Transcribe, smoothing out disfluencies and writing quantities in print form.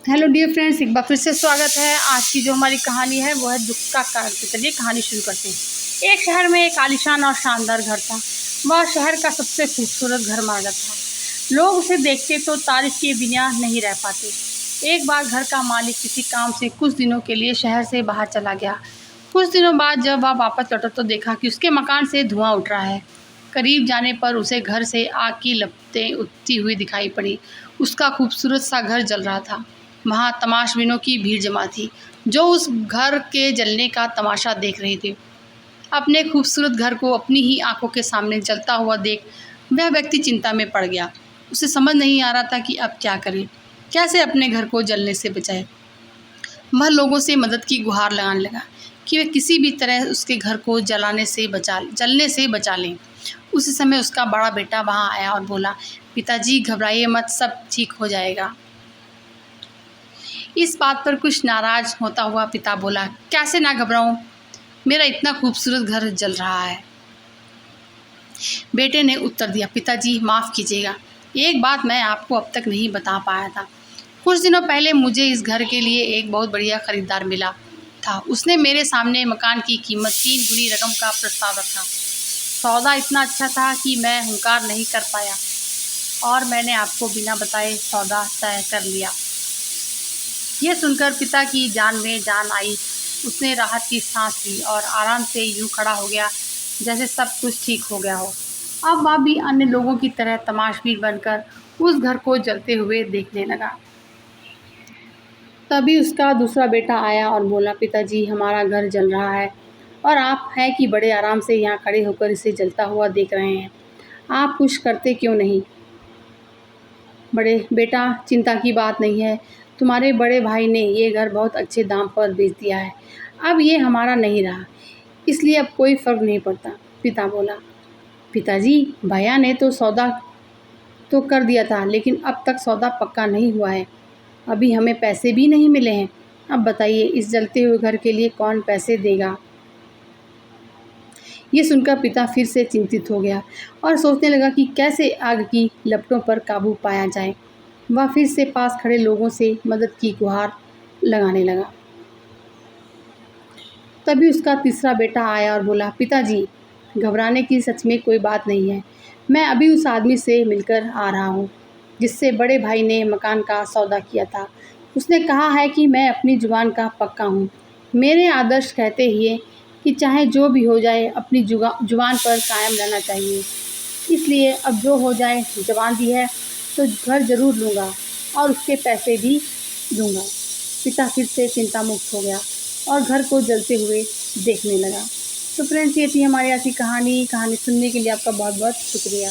Hello dear friends, एक बार फिर से स्वागत है। आज की जो हमारी कहानी है वो है दुख का कारण। तो चलिए कहानी शुरू करते हैं। एक शहर में एक आलीशान और शानदार घर था। वह शहर का सबसे खूबसूरत घर माना जाता था। लोग उसे देखते तो तारीफ के बिना नहीं रह पाते। एक बार घर का मालिक किसी काम से कुछ दिनों के लिए शहर से बाहर चला गया। कुछ दिनों बाद जब वह वापस लौटा तो देखा कि उसके मकान से धुआं उठ रहा है। करीब जाने पर उसे घर से आग की लपटें उठती हुई दिखाई पड़ी। उसका खूबसूरत सा घर जल रहा था। वहाँ तमाशबीनों की भीड़ जमा थी, जो उस घर के जलने का तमाशा देख रहे थे। अपने खूबसूरत घर को अपनी ही आंखों के सामने जलता हुआ देख वह व्यक्ति चिंता में पड़ गया। उसे समझ नहीं आ रहा था कि अब क्या करे, कैसे अपने घर को जलने से बचाए। वह लोगों से मदद की गुहार लगाने लगा कि वे किसी भी तरह उसके घर को जलने से बचा लें। उसी समय उसका बड़ा बेटा वहाँ आया और बोला, पिताजी घबराइए मत, सब ठीक हो जाएगा। इस बात पर कुछ नाराज होता हुआ पिता बोला, कैसे ना घबराऊं, मेरा इतना खूबसूरत घर जल रहा है। बेटे ने उत्तर दिया, पिताजी माफ़ कीजिएगा, एक बात मैं आपको अब तक नहीं बता पाया था। कुछ दिनों पहले मुझे इस घर के लिए एक बहुत बढ़िया खरीदार मिला था। उसने मेरे सामने मकान की कीमत 3 गुनी रकम का प्रस्ताव रखा। सौदा इतना अच्छा था कि मैं हुंकार नहीं कर पाया और मैंने आपको बिना बताए सौदा तय कर लिया। यह सुनकर पिता की जान में जान आई। उसने राहत की सांस ली और आराम से यूं खड़ा हो गया जैसे सब कुछ ठीक हो गया हो। अब वह भी अन्य लोगों की तरह तमाशबीन बनकर उस घर को जलते हुए देखने लगा। तभी उसका दूसरा बेटा आया और बोला, पिताजी हमारा घर जल रहा है और आप हैं कि बड़े आराम से यहाँ खड़े होकर इसे जलता हुआ देख रहे हैं। आप कुछ करते क्यों नहीं? बड़े बेटा, चिंता की बात नहीं है। तुम्हारे बड़े भाई ने ये घर बहुत अच्छे दाम पर बेच दिया है। अब ये हमारा नहीं रहा, इसलिए अब कोई फ़र्क नहीं पड़ता। पिता बोला, पिताजी भैया ने तो सौदा तो कर दिया था, लेकिन अब तक सौदा पक्का नहीं हुआ है। अभी हमें पैसे भी नहीं मिले हैं। अब बताइए इस जलते हुए घर के लिए कौन पैसे देगा? ये सुनकर पिता फिर से चिंतित हो गया और सोचने लगा कि कैसे आग की लपटों पर काबू पाया जाए। वह फिर से पास खड़े लोगों से मदद की गुहार लगाने लगा। तभी उसका तीसरा बेटा आया और बोला, पिताजी घबराने की सच में कोई बात नहीं है। मैं अभी उस आदमी से मिलकर आ रहा हूँ जिससे बड़े भाई ने मकान का सौदा किया था। उसने कहा है कि मैं अपनी जुबान का पक्का हूँ। मेरे आदर्श कहते हैं कि चाहे जो भी हो जाए अपनी जुबान पर कायम रहना चाहिए। इसलिए अब जो हो जाए, जुबान दी है तो घर ज़रूर लूँगा और उसके पैसे भी दूँगा। पिता फिर से चिंता मुक्त हो गया और घर को जलते हुए देखने लगा। तो फ्रेंड्स, ये थी हमारी आज की कहानी। कहानी सुनने के लिए आपका बहुत बहुत शुक्रिया।